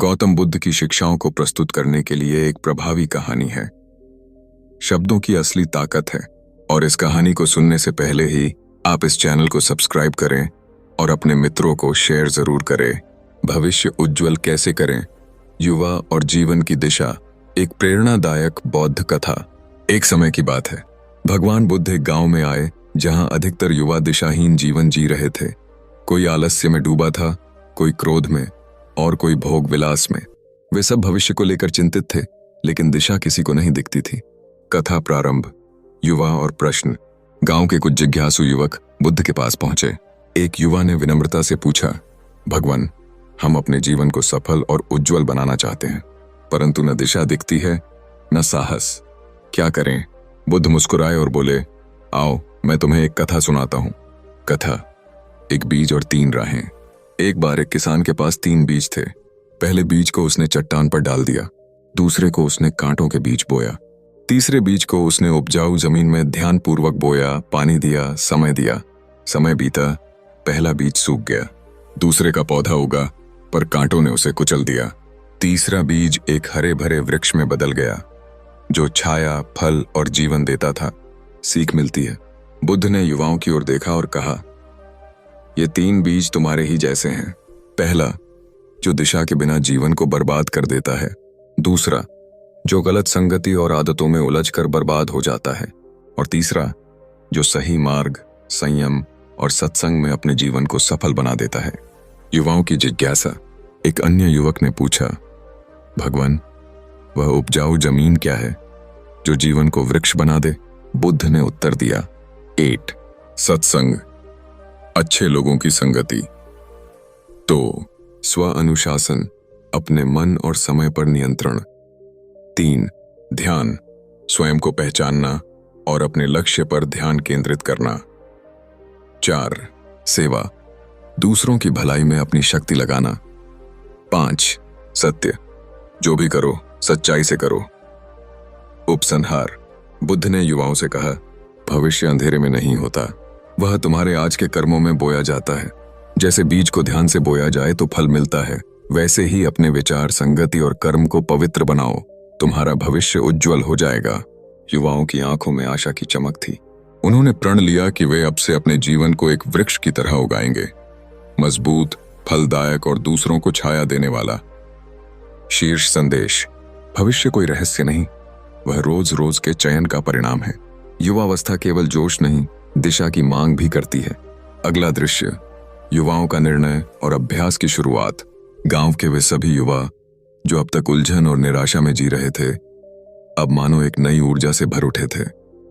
गौतम बुद्ध की शिक्षाओं को प्रस्तुत करने के लिए एक प्रभावी कहानी है। शब्दों की असली ताकत है और इस कहानी को सुनने से पहले ही आप इस चैनल को सब्सक्राइब करें और अपने मित्रों को शेयर जरूर करें। भविष्य उज्जवल कैसे करें, युवा और जीवन की दिशा, एक प्रेरणादायक बौद्ध कथा। एक समय की बात है, भगवान बुद्ध एक गांव में आए जहां अधिकतर युवा दिशाहीन जीवन जी रहे थे। कोई आलस्य में डूबा था, कोई क्रोध में और कोई भोग विलास में। वे सब भविष्य को लेकर चिंतित थे, लेकिन दिशा किसी को नहीं दिखती थी। कथा प्रारंभ, युवा और प्रश्न। गांव के कुछ जिज्ञासु युवक बुद्ध के पास पहुंचे। एक युवा ने विनम्रता से पूछा, भगवान, हम अपने जीवन को सफल और उज्जवल बनाना चाहते हैं, परंतु न दिशा दिखती है न साहस। क्या करें? बुद्ध मुस्कुराए और बोले, आओ मैं तुम्हें एक कथा सुनाता हूं। कथा, एक बीज और 3 राहें। एक बार एक किसान के पास 3 बीज थे। पहले बीज को उसने चट्टान पर डाल दिया, दूसरे को उसने कांटों के बीच बोया, तीसरे बीज को उसने उपजाऊ जमीन में ध्यानपूर्वक बोया, पानी दिया, समय दिया। समय बीता, पहला बीज सूख गया, दूसरे का पौधा उगा पर कांटों ने उसे कुचल दिया। तीसरा बीज एक हरे भरे वृक्ष में बदल गया जो छाया, फल और जीवन देता था। सीख मिलती है। बुद्ध ने युवाओं की ओर देखा और कहा, ये 3 बीज तुम्हारे ही जैसे हैं। पहला, जो दिशा के बिना जीवन को बर्बाद कर देता है। दूसरा, जो गलत संगति और आदतों में उलझकर बर्बाद हो जाता है। और तीसरा, जो सही मार्ग, संयम और सत्संग में अपने जीवन को सफल बना देता है। युवाओं की जिज्ञासा। एक अन्य युवक ने पूछा, भगवान, वह उपजाऊ जमीन क्या है जो जीवन को वृक्ष बना दे? बुद्ध ने उत्तर दिया, 8 सत्संग, अच्छे लोगों की संगति। 2 स्व अनुशासन, अपने मन और समय पर नियंत्रण। 3 ध्यान, स्वयं को पहचानना और अपने लक्ष्य पर ध्यान केंद्रित करना। 4 सेवा, दूसरों की भलाई में अपनी शक्ति लगाना। 5 सत्य, जो भी करो सच्चाई से करो। उपसंहार। बुद्ध ने युवाओं से कहा, भविष्य अंधेरे में नहीं होता, वह तुम्हारे आज के कर्मों में बोया जाता है। जैसे बीज को ध्यान से बोया जाए तो फल मिलता है, वैसे ही अपने विचार, संगति और कर्म को पवित्र बनाओ, तुम्हारा भविष्य उज्जवल हो जाएगा। युवाओं की आंखों में आशा की चमक थी। उन्होंने प्रण लिया कि वे अब से अपने जीवन को एक वृक्ष की तरह उगाएंगे, मजबूत, फलदायक और दूसरों को छाया देने वाला। शीर्ष संदेश, भविष्य कोई रहस्य नहीं, वह रोज रोज के चयन का परिणाम है। युवावस्था केवल जोश नहीं, दिशा की मांग भी करती है। अगला दृश्य, युवाओं का निर्णय और अभ्यास की शुरुआत। गांव के वे सभी युवा जो अब तक उलझन और निराशा में जी रहे थे, अब मानो एक नई ऊर्जा से भर उठे थे।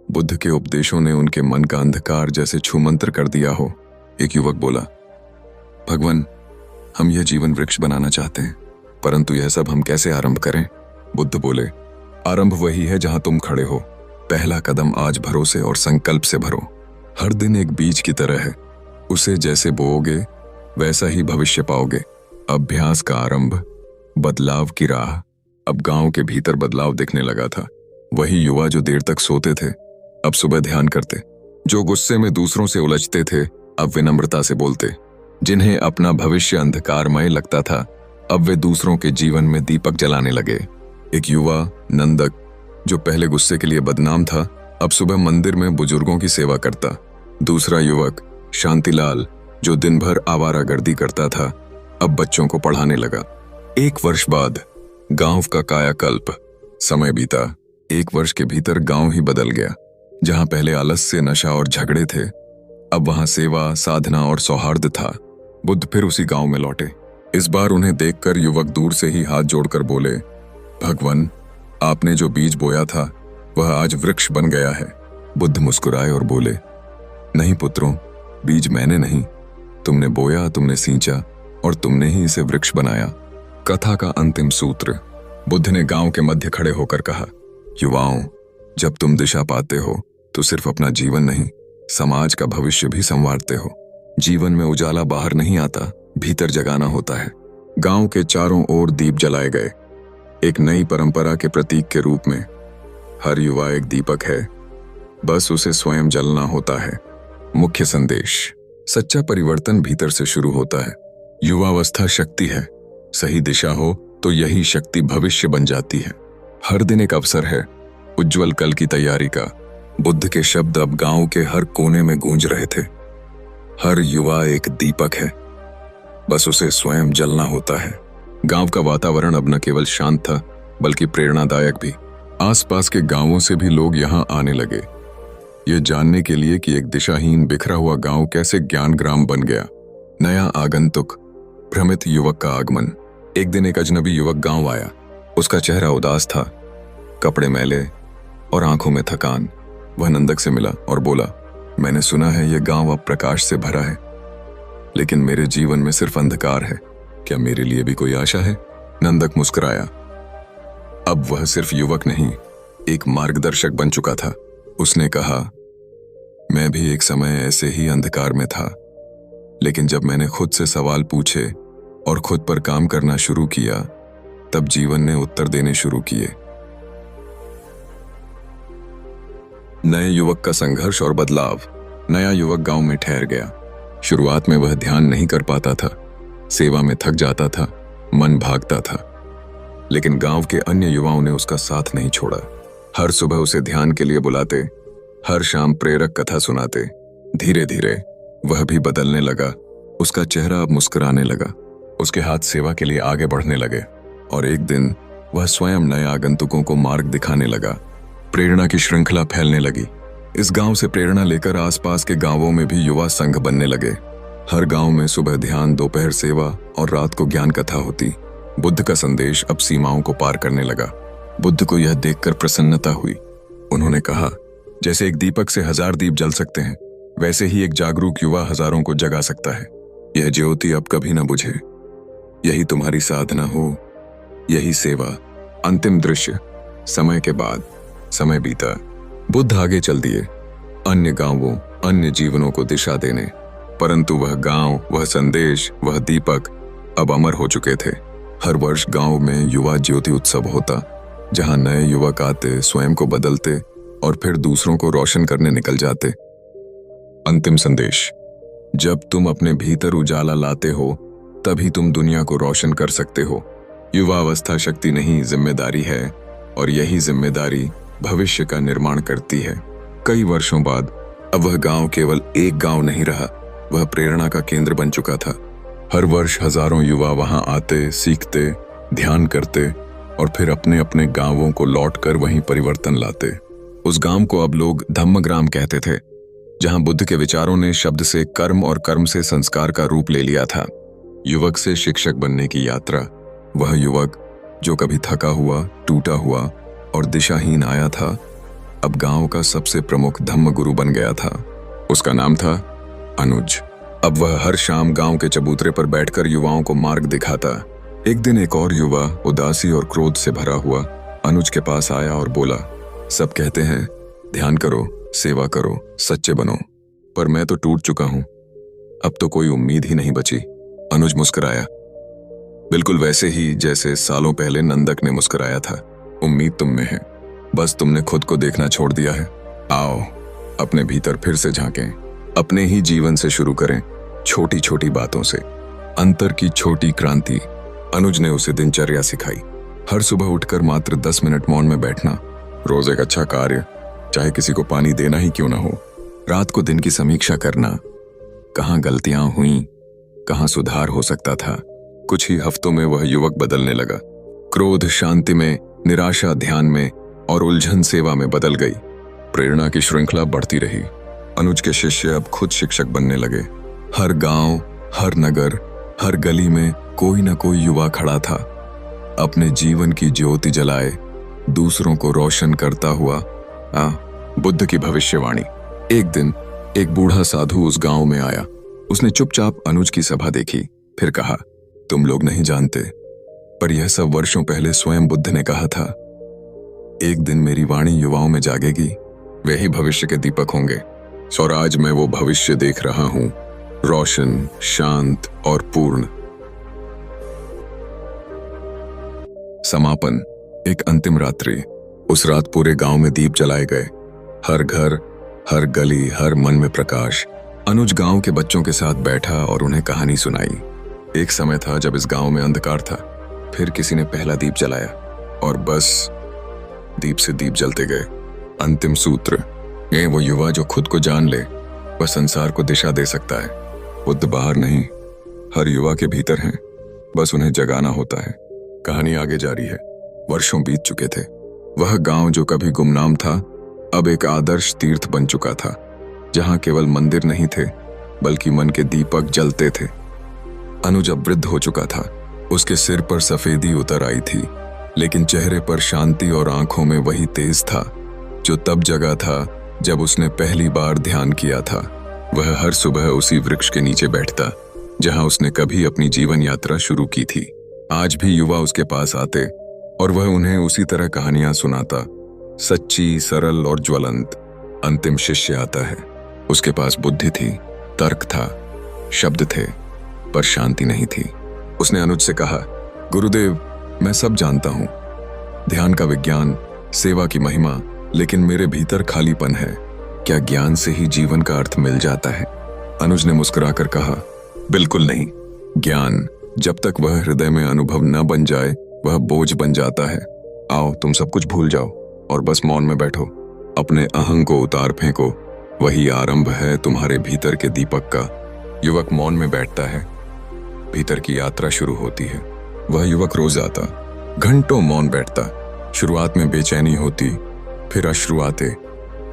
बुद्ध के उपदेशों ने उनके मन का अंधकार जैसे छूमंतर कर दिया हो। एक युवक बोला, भगवान, हम यह जीवन वृक्ष बनाना चाहते हैं, परंतु यह सब हम कैसे आरंभ करें? बुद्ध बोले, आरंभ वही है जहां तुम खड़े हो। पहला कदम आज भरोसे और संकल्प से भरो। हर दिन एक बीज की तरह है, उसे जैसे बोओगे वैसा ही भविष्य पाओगे। अभ्यास का आरंभ, बदलाव की राह। अब गांव के भीतर बदलाव दिखने लगा था। वही युवा जो देर तक सोते थे, अब सुबह ध्यान करते। जो गुस्से में दूसरों से उलझते थे, अब विनम्रता से बोलते। जिन्हें अपना भविष्य अंधकारमय लगता था, अब वे दूसरों के जीवन में दीपक जलाने लगे। एक युवा नंदक, जो पहले गुस्से के लिए बदनाम था, अब सुबह मंदिर में बुजुर्गों की सेवा करता। दूसरा युवक शांतिलाल, जो दिन भर आवारागर्दी करता था, अब बच्चों को पढ़ाने लगा। 1 वर्ष बाद गांव का कायाकल्प। समय बीता। 1 वर्ष के भीतर गांव ही बदल गया। जहां पहले आलस्य, नशा और झगड़े थे, अब वहां सेवा, साधना और सौहार्द था। बुद्ध फिर उसी गांव में लौटे। इस बार उन्हें देखकर युवक दूर से ही हाथ जोड़कर बोले, भगवान, आपने जो बीज बोया था वह आज वृक्ष बन गया है। बुद्ध मुस्कुराए और बोले, नहीं पुत्रों, बीज मैंने नहीं, तुमने बोया, तुमने सींचा और तुमने ही इसे वृक्ष बनाया। कथा का अंतिम सूत्र। बुद्ध ने गांव के मध्य खड़े होकर कहा, युवाओं, जब तुम दिशा पाते हो तो सिर्फ अपना जीवन नहीं, समाज का भविष्य भी संवारते हो। जीवन में उजाला बाहर नहीं आता, भीतर जगाना होता है। गांव के चारों ओर दीप जलाए गए, एक नई परंपरा के प्रतीक के रूप में। हर युवा एक दीपक है, बस उसे स्वयं जलना होता है। मुख्य संदेश, सच्चा परिवर्तन भीतर से शुरू होता है। युवावस्था शक्ति है, सही दिशा हो तो यही शक्ति भविष्य बन जाती है। हर दिन एक अवसर है, उज्जवल कल की तैयारी का। बुद्ध के शब्द अब गांव के हर कोने में गूंज रहे थे। हर युवा एक दीपक है, बस उसे स्वयं जलना होता है। गांव का वातावरण अब न केवल शांत था, बल्कि प्रेरणादायक भी। आसपास के गांवों से भी लोग यहां आने लगे, ये जानने के लिए कि एक दिशाहीन बिखरा हुआ गांव कैसे ज्ञानग्राम बन गया। नया आगंतुक, भ्रमित युवक का आगमन। एक दिन एक अजनबी युवक गांव आया। उसका चेहरा उदास था, कपड़े मैले और आंखों में थकान। वह नंदक से मिला और बोला, मैंने सुना है यह गांव अब प्रकाश से भरा है, लेकिन मेरे जीवन में सिर्फ अंधकार है। क्या मेरे लिए भी कोई आशा है? नंदक मुस्कुराया। अब वह सिर्फ युवक नहीं, एक मार्गदर्शक बन चुका था। उसने कहा, मैं भी एक समय ऐसे ही अंधकार में था, लेकिन जब मैंने खुद से सवाल पूछे और खुद पर काम करना शुरू किया, तब जीवन ने उत्तर देने शुरू किए। नए युवक का संघर्ष और बदलाव। नया युवक गांव में ठहर गया। शुरुआत में वह ध्यान नहीं कर पाता था, सेवा में थक जाता था, मन भागता था, लेकिन गांव के अन्य युवाओं ने उसका साथ नहीं छोड़ा। हर सुबह उसे ध्यान के लिए बुलाते, हर शाम प्रेरक कथा सुनाते। धीरे धीरे वह भी बदलने लगा। उसका चेहरा अब मुस्कुराने लगा, उसके हाथ सेवा के लिए आगे बढ़ने लगे, और एक दिन वह स्वयं नए आगंतुकों को मार्ग दिखाने लगा। प्रेरणा की श्रृंखला फैलने लगी। इस गांव से प्रेरणा लेकर आसपास के गांवों में भी युवा संघ बनने लगे। हर गांव में सुबह ध्यान, दोपहर सेवा और रात को ज्ञान कथा होती। बुद्ध का संदेश अब सीमाओं को पार करने लगा। बुद्ध को यह देखकर प्रसन्नता हुई। उन्होंने कहा, जैसे एक दीपक से 1000 दीप जल सकते हैं, वैसे ही एक जागरूक युवा हजारों को जगा सकता है। यह ज्योति अब कभी न बुझे। यही तुम्हारी साधना हो, यही सेवा। अंतिम दृश्य। समय के बाद समय बीता। बुद्ध आगे चल दिए, अन्य गांवों, अन्य जीवनों को दिशा देने। परंतु वह गांव, वह संदेश, वह दीपक अब अमर हो चुके थे। हर वर्ष गांव में युवा ज्योति उत्सव होता, जहां नए युवक आते, स्वयं को बदलते और फिर दूसरों को रोशन करने निकल जाते। अंतिम संदेश। जब तुम अपने भीतर उजाला लाते हो, तभी तुम दुनिया को रोशन कर सकते हो। युवावस्था शक्ति नहीं, जिम्मेदारी है, और यही जिम्मेदारी भविष्य का निर्माण करती है। कई वर्षों बाद अब वह गांव केवल एक गांव नहीं रहा, वह प्रेरणा का केंद्र बन चुका था। हर वर्ष हजारों युवा वहां आते, सीखते, ध्यान करते और फिर अपने अपने गांवों को लौटकर वहीं परिवर्तन लाते। उस गांव को अब लोग धम्मग्राम कहते थे, जहां बुद्ध के विचारों ने शब्द से कर्म और कर्म से संस्कार का रूप ले लिया था। युवक से शिक्षक बनने की यात्रा। वह युवक जो कभी थका हुआ, टूटा हुआ और दिशाहीन आया था, अब गांव का सबसे प्रमुख धम्म गुरु बन गया था। उसका नाम था अनुज। अब वह हर शाम गांव के चबूतरे पर बैठकर युवाओं को मार्ग दिखाता। एक दिन एक और युवा उदासी और क्रोध से भरा हुआ अनुज के पास आया और बोला, सब कहते हैं ध्यान करो, सेवा करो, सच्चे बनो, पर मैं तो टूट चुका हूं, अब तो कोई उम्मीद ही नहीं बची। अनुज मुस्कुराया, बिल्कुल वैसे ही जैसे सालों पहले नंदक ने मुस्कुराया था। उम्मीद तुम में है, बस तुमने खुद को देखना छोड़ दिया है। आओ अपने भीतर फिर से झांकें, अपने ही जीवन से शुरू करें, छोटी छोटी बातों से। अंतर की छोटी क्रांति। अनुज ने उसे दिनचर्या सिखाई। हर सुबह उठकर मात्र 10 मिनट मौन में बैठना, रोज एक अच्छा कार्य, चाहे किसी को पानी देना ही क्यों ना हो। रात को दिन की समीक्षा करना, कहाँ गलतियां हुई, कहाँ सुधार हो सकता था। कुछ ही हफ्तों में वह युवक बदलने लगा। क्रोध शांति में, निराशा ध्यान में और उलझन सेवा में बदल गई। प्रेरणा की श्रृंखला बढ़ती रही। अनुज के शिष्य अब खुद शिक्षक बनने लगे। हर गांव, हर नगर, हर गली में कोई न कोई युवा खड़ा था, अपने जीवन की ज्योति जलाए, दूसरों को रोशन करता हुआ। बुद्ध की भविष्यवाणी। एक दिन एक बूढ़ा साधु उस गांव में आया। उसने चुपचाप अनुज की सभा देखी, फिर कहा, तुम लोग नहीं जानते, पर यह सब वर्षों पहले स्वयं बुद्ध ने कहा था। एक दिन मेरी वाणी युवाओं में जागेगी, वे ही भविष्य के दीपक होंगे। और आज मैं वो भविष्य देख रहा हूं, रोशन, शांत और पूर्ण। समापन। एक अंतिम रात्रि। उस रात पूरे गांव में दीप जलाए गए। हर घर, हर गली, हर मन में प्रकाश। अनुज गांव के बच्चों के साथ बैठा और उन्हें कहानी सुनाई। एक समय था जब इस गांव में अंधकार था, फिर किसी ने पहला दीप जलाया और बस दीप से दीप जलते गए। अंतिम सूत्र, ये वो युवा जो खुद को जान ले वह संसार को दिशा दे सकता है। बुद्ध बाहर नहीं, हर युवा के भीतर हैं, बस उन्हें जगाना होता है। कहानी आगे जारी है। वर्षों बीत चुके थे। वह गांव जो कभी गुमनाम था अब एक आदर्श तीर्थ बन चुका था, जहां केवल मंदिर नहीं थे बल्कि मन के दीपक जलते थे। अनुज अब वृद्ध हो चुका था। उसके सिर पर सफेदी उतर आई थी, लेकिन चेहरे पर शांति और आंखों में वही तेज था जो तब जगा था जब उसने पहली बार ध्यान किया था। वह हर सुबह उसी वृक्ष के नीचे बैठता जहां उसने कभी अपनी जीवन यात्रा शुरू की थी। आज भी युवा उसके पास आते और वह उन्हें उसी तरह कहानियां सुनाता, सच्ची, सरल और ज्वलंत। अंतिम शिष्य आता है। उसके पास बुद्धि थी, तर्क था, शब्द थे, पर शांति नहीं थी। उसने अनुज से कहा, गुरुदेव, मैं सब जानता हूं, ध्यान का विज्ञान, सेवा की महिमा, लेकिन मेरे भीतर खालीपन है। क्या ज्ञान से ही जीवन का अर्थ मिल जाता है? अनुज ने मुस्कुराकर कहा, बिल्कुल नहीं। ज्ञान जब तक वह हृदय में अनुभव न बन जाए वह बोझ बन जाता है। आओ, तुम सब कुछ भूल जाओ और बस मौन में बैठो। अपने अहं को उतार फेंको, वही आरंभ है तुम्हारे भीतर के दीपक का। युवक मौन में बैठता है। भीतर की यात्रा शुरू होती है। वह युवक रोज आता, घंटों मौन बैठता। शुरुआत में बेचैनी होती, फिर अश्रु आते,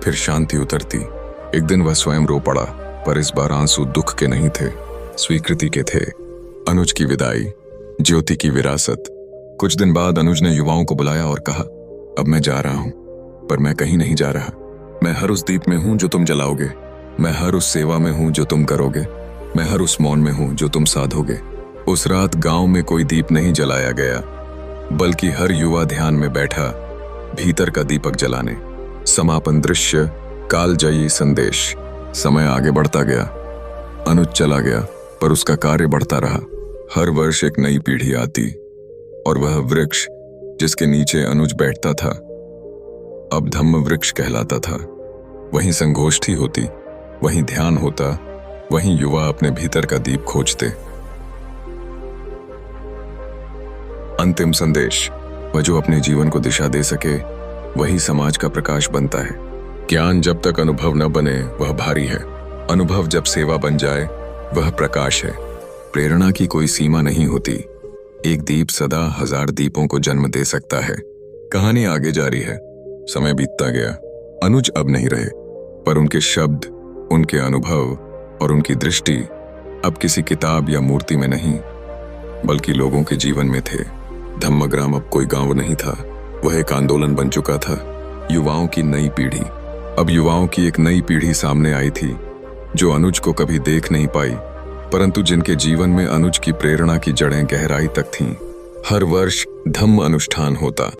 फिर शांति उतरती। एक दिन वह स्वयं रो पड़ा, पर इस बार आंसू दुख के नहीं थे, स्वीकृति के थे। अनुज की विदाई, ज्योति की विरासत। कुछ दिन बाद अनुज ने युवाओं को बुलाया और कहा, अब मैं जा रहा हूं, पर मैं कहीं नहीं जा रहा। मैं हर उस दीप में हूं जो तुम जलाओगे, मैं हर उस सेवा में हूं जो तुम करोगे, मैं हर उस मौन में हूं जो तुम साधोगे। उस रात गांव में कोई दीप नहीं जलाया गया, बल्कि हर युवा ध्यान में बैठा, भीतर का दीपक जलाने। समापन दृश्य, कालजयी संदेश। समय आगे बढ़ता गया। अनुज चला गया, पर उसका कार्य बढ़ता रहा। हर वर्ष एक नई पीढ़ी आती और वह वृक्ष जिसके नीचे अनुज बैठता था अब धम्म वृक्ष कहलाता था। वहीं संगोष्ठी होती, वहीं ध्यान होता, वहीं युवा अपने भीतर का दीप खोजते। अंतिम संदेश, वह जो अपने जीवन को दिशा दे सके वही समाज का प्रकाश बनता है। ज्ञान जब तक अनुभव न बने वह भारी है, अनुभव जब सेवा बन जाए वह प्रकाश है। प्रेरणा की कोई सीमा नहीं होती, एक दीप सदा हजार दीपों को जन्म दे सकता है। कहानी आगे जारी है। समय बीतता गया। अनुज अब नहीं रहे, पर उनके शब्द, उनके अनुभव और उनकी दृष्टि अब किसी किताब या मूर्ति में नहीं, बल्कि लोगों के जीवन में थे। धम्मग्राम अब कोई गांव नहीं था, वह एक आंदोलन बन चुका था। युवाओं की नई पीढ़ी। अब युवाओं की एक नई पीढ़ी सामने आई थी जो अनुज को कभी देख नहीं पाई, परंतु जिनके जीवन में अनुज की प्रेरणा की जड़ें गहराई तक थीं। हर वर्ष धम्म अनुष्ठान होता,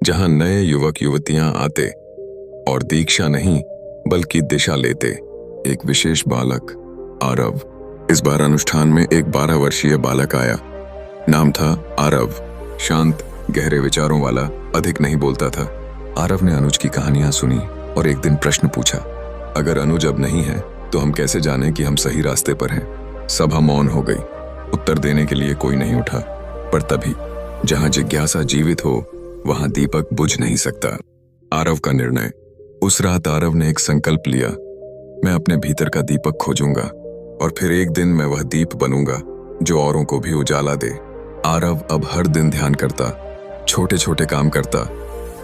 जहां नए युवक युवतियां आते और दीक्षा नहीं बल्कि दिशा लेते। एक विशेष बालक, आरव। इस बार अनुष्ठान में एक 12 वर्षीय बालक आया। नाम था आरव। शांत, गहरे विचारों वाला, अधिक नहीं बोलता था। आरव ने अनुज की कहानियां सुनी और एक दिन प्रश्न पूछा, अगर अनुज अब नहीं है तो हम कैसे जाने कि हम सही रास्ते पर हैं? सभा मौन हो गई। उत्तर देने के लिए कोई नहीं उठा, पर तभी जहां जिज्ञासा जीवित हो वहां दीपक बुझ नहीं सकता। आरव का निर्णय। उस रात आरव ने एक संकल्प लिया, मैं अपने भीतर का दीपक खोजूंगा और फिर एक दिन मैं वह दीप बनूंगा जो औरों को भी उजाला दे। आरव अब हर दिन ध्यान करता, छोटे छोटे काम करता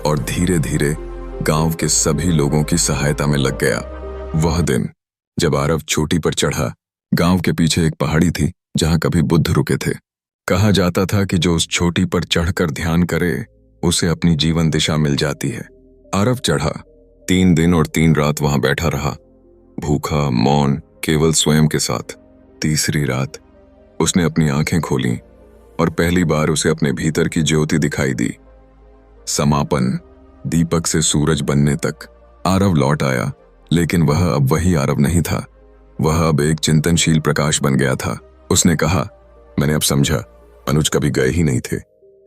और धीरे धीरे गांव के सभी लोगों की सहायता में लग गया। वह दिन जब आरव चोटी पर चढ़ा। गांव के पीछे एक पहाड़ी थी जहां कभी बुद्ध रुके थे। कहा जाता था कि जो उस चोटी पर चढ़कर ध्यान करे उसे अपनी जीवन दिशा मिल जाती है। आरव चढ़ा। 3 दिन और 3 रात वहां बैठा रहा, भूखा, मौन, केवल स्वयं के साथ। तीसरी रात उसने अपनी आंखें खोलीं और पहली बार उसे अपने भीतर की ज्योति दिखाई दी। समापन, दीपक से सूरज बनने तक। आरव लौट आया, लेकिन वह अब वही आरव नहीं था। वह अब एक चिंतनशील प्रकाश बन गया था। उसने कहा, मैंने अब समझा, अनुज कभी गए ही नहीं थे।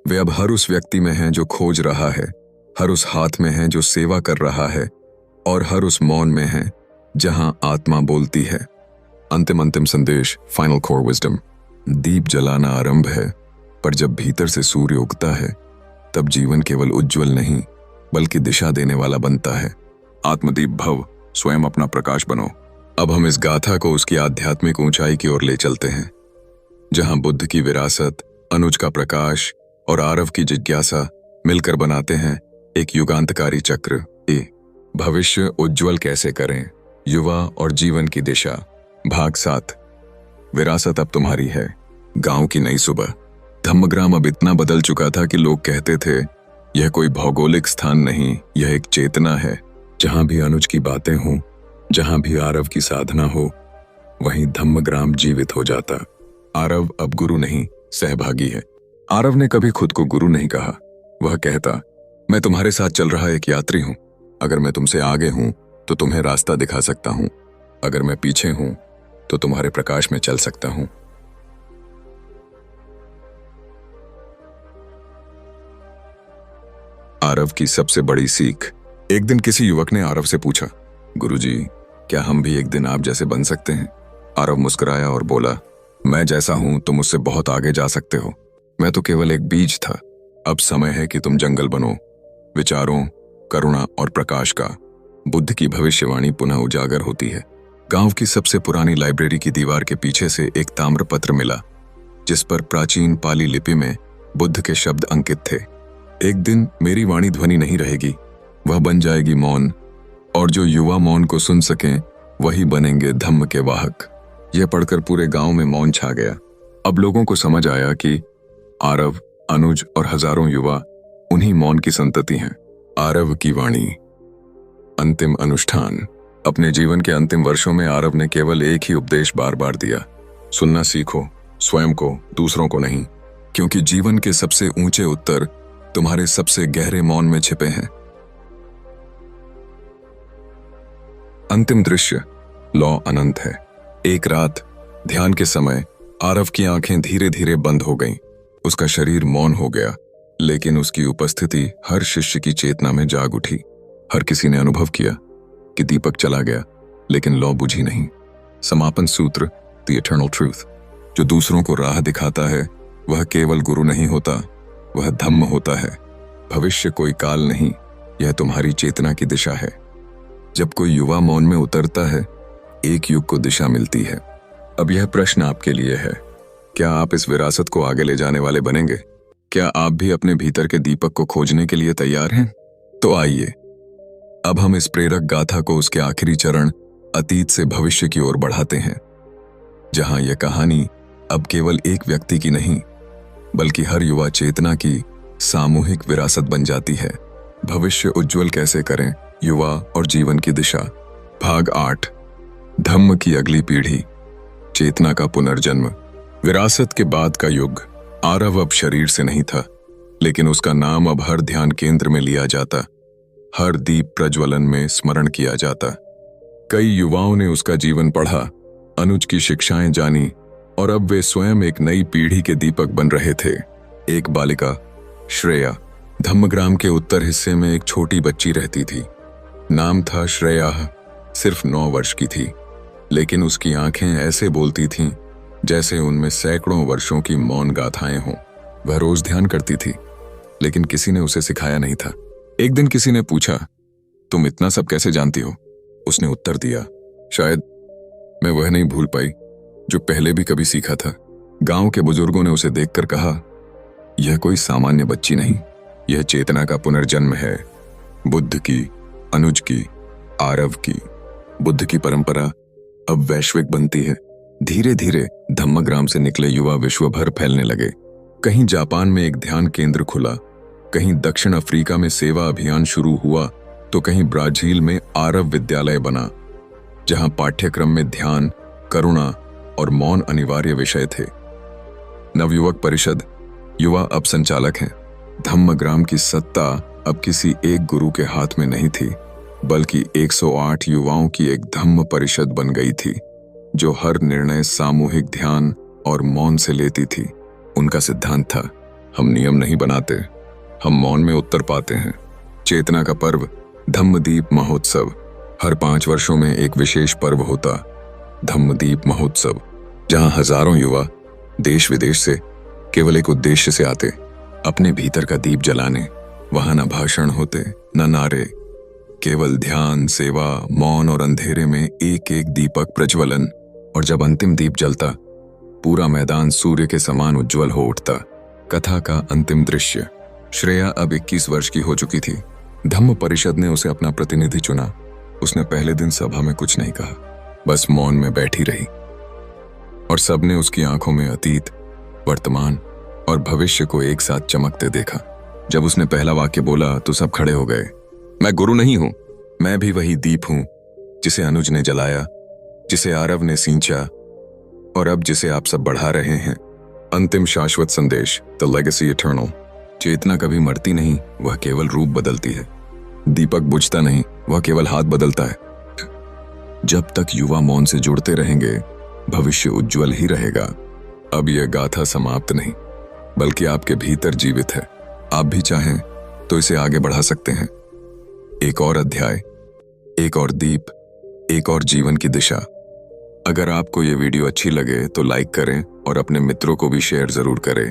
वे अब हर उस व्यक्ति में हैं जो खोज रहा है, हर उस हाथ में हैं जो सेवा कर रहा है और हर उस मौन में हैं जहां आत्मा बोलती है। अंतिम संदेश, फाइनल कोर विजडम। दीप जलाना आरंभ है, पर जब भीतर से सूर्य उगता है तब जीवन केवल उज्जवल नहीं बल्कि दिशा देने वाला बनता है। आत्मदीप भव, स्वयं अपना प्रकाश बनो। अब हम इस गाथा को उसकी आध्यात्मिक ऊंचाई की ओर ले चलते हैं, जहां बुद्ध की विरासत, अनुज का प्रकाश और आरव की जिज्ञासा मिलकर बनाते हैं एक युगांतकारी चक्र। भविष्य उज्जवल कैसे करें, युवा और जीवन की दिशा, भाग 7। विरासत अब तुम्हारी है। गांव की नई सुबह। धम्मग्राम अब इतना बदल चुका था कि लोग कहते थे यह कोई भौगोलिक स्थान नहीं, यह एक चेतना है। जहां भी अनुज की बातें हों, जहां भी आरव की साधना हो, वहीं धम्मग्राम जीवित हो जाता। आरव अब गुरु नहीं, सहभागी है। आरव ने कभी खुद को गुरु नहीं कहा। वह कहता, मैं तुम्हारे साथ चल रहा एक यात्री हूं। अगर मैं तुमसे आगे हूं तो तुम्हें रास्ता दिखा सकता हूं, अगर मैं पीछे हूं तो तुम्हारे प्रकाश में चल सकता हूं। आरव की सबसे बड़ी सीख। एक दिन किसी युवक ने आरव से पूछा, गुरुजी, क्या हम भी एक दिन आप जैसे बन सकते हैं? आरव मुस्कुराया और बोला, मैं जैसा हूं तुम मुझसे बहुत आगे जा सकते हो। मैं तो केवल एक बीज था। अब समय है कि तुम जंगल बनो, विचारों, करुणा और प्रकाश का। बुद्ध की भविष्यवाणी पुनः उजागर होती है। गांव की सबसे पुरानी लाइब्रेरी की दीवार के पीछे से एक ताम्रपत्र मिला, जिस पर प्राचीन पाली लिपि में बुद्ध के शब्द अंकित थे। एक दिन मेरी वाणी ध्वनि नहीं रहेगी, वह बन जाएगी मौन, और जो युवा मौन को सुन सकें वही बनेंगे धम्म के वाहक। यह पढ़कर पूरे गांव में मौन छा गया। अब लोगों को समझ आया कि आरव, अनुज और हजारों युवा उन्हीं मौन की संतति हैं। आरव की वाणी। अंतिम अनुष्ठान। अपने जीवन के अंतिम वर्षों में आरव ने केवल एक ही उपदेश बार बार दिया, सुनना सीखो, स्वयं को, दूसरों को नहीं, क्योंकि जीवन के सबसे ऊंचे उत्तर तुम्हारे सबसे गहरे मौन में छिपे हैं। अंतिम दृश्य। लौ अनंत है। एक रात ध्यान के समय आरव की आंखें धीरे धीरे बंद हो गईं। उसका शरीर मौन हो गया, लेकिन उसकी उपस्थिति हर शिष्य की चेतना में जाग उठी। हर किसी ने अनुभव किया कि दीपक चला गया, लेकिन लौ बुझी नहीं। समापन सूत्र, द इटर्नल ट्रूथ। जो दूसरों को राह दिखाता है वह केवल गुरु नहीं होता, वह धम्म होता है। भविष्य कोई काल नहीं, यह तुम्हारी चेतना की दिशा है। जब कोई युवा मौन में उतरता है, एक युग को दिशा मिलती है। अब यह प्रश्न आपके लिए है, क्या आप इस विरासत को आगे ले जाने वाले बनेंगे? क्या आप भी अपने भीतर के दीपक को खोजने के लिए तैयार हैं? तो आइए, अब हम इस प्रेरक गाथा को उसके आखिरी चरण, अतीत से भविष्य की ओर बढ़ाते हैं, जहां यह कहानी अब केवल एक व्यक्ति की नहीं, बल्कि हर युवा चेतना की सामूहिक विरासत बन जाती है। भविष्य उज्जवल कैसे करें, युवा और जीवन की दिशा। भाग 8। धम्म की अगली पीढ़ी, चेतना का पुनर्जन्म। विरासत के बाद का युग। आरव अब शरीर से नहीं था, लेकिन उसका नाम अब हर ध्यान केंद्र में लिया जाता, हर दीप प्रज्वलन में स्मरण किया जाता। कई युवाओं ने उसका जीवन पढ़ा, अनुज की शिक्षाएं जानी, और अब वे स्वयं एक नई पीढ़ी के दीपक बन रहे थे। एक बालिका, श्रेया, धम्मग्राम के उत्तर हिस्से में एक छोटी बच्ची रहती थी। नाम था श्रेया। सिर्फ 9 वर्ष की थी, लेकिन उसकी आंखें ऐसे बोलती थीं जैसे उनमें सैकड़ों वर्षों की मौन गाथाएं हों। वह रोज ध्यान करती थी, लेकिन किसी ने उसे सिखाया नहीं था। एक दिन किसी ने पूछा, तुम इतना सब कैसे जानती हो? उसने उत्तर दिया, शायद मैं वह नहीं भूल पाई जो पहले भी कभी सीखा था। गांव के बुजुर्गों ने उसे देखकर कहा, यह कोई सामान्य बच्ची नहीं, यह चेतना का पुनर्जन्म है। बुद्ध की, अनुज की, आरव की। बुद्ध की परंपरा अब वैश्विक बनती है। धीरे धीरे धम्मग्राम से निकले युवा विश्व भर फैलने लगे। कहीं जापान में एक ध्यान केंद्र खुला, कहीं दक्षिण अफ्रीका में सेवा अभियान शुरू हुआ, तो कहीं ब्राजील में आरव विद्यालय बना, जहां पाठ्यक्रम में ध्यान, करुणा और मौन अनिवार्य विषय थे। नवयुवक परिषद, युवा अब संचालक हैं। धम्मग्राम की सत्ता अब किसी एक गुरु के हाथ में नहीं थी, बल्कि 108 युवाओं की एक धम्म परिषद बन गई थी, जो हर निर्णय सामूहिक ध्यान और मौन से लेती थी। उनका सिद्धांत था, हम नियम नहीं बनाते, हम मौन में उत्तर पाते हैं। चेतना का पर्व, धम्मदीप महोत्सव। हर 5 वर्षों में एक विशेष पर्व होता, धम्मदीप महोत्सव, जहां हजारों युवा देश विदेश से केवल एक उद्देश्य से आते, अपने भीतर का दीप जलाने। वहां न भाषण होते, न नारे, केवल ध्यान, सेवा, मौन और अंधेरे में एक एक दीपक प्रज्वलन। और जब अंतिम दीप जलता, पूरा मैदान सूर्य के समान उज्जवल हो उठता। कथा का अंतिम दृश्य। श्रेया अब 21 वर्ष की हो चुकी थी। धम्म परिषद ने उसे अपना प्रतिनिधि चुना। उसने पहले दिन सभा में कुछ नहीं कहा, बस मौन में बैठी रही। और सबने उसकी आंखों में अतीत, वर्तमान और भविष्य को एक साथ चमकते देखा। जब उसने पहला वाक्य बोला तो सब खड़े हो गए। मैं गुरु नहीं हूं, मैं भी वही दीप हूं जिसे अनुज ने जलाया, जिसे आरव ने सींचा और अब जिसे आप सब बढ़ा रहे हैं। अंतिम शाश्वत संदेश, द लेगेसी इटर्नल। चेतना कभी मरती नहीं, वह केवल रूप बदलती है। दीपक बुझता नहीं, वह केवल हाथ बदलता है। जब तक युवा मौन से जुड़ते रहेंगे, भविष्य उज्जवल ही रहेगा। अब यह गाथा समाप्त नहीं, बल्कि आपके भीतर जीवित है। आप भी चाहें तो इसे आगे बढ़ा सकते हैं। एक और अध्याय, एक और दीप, एक और जीवन की दिशा। अगर आपको ये वीडियो अच्छी लगे तो लाइक करें और अपने मित्रों को भी शेयर जरूर करें।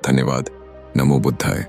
धन्यवाद। नमो बुद्धाय।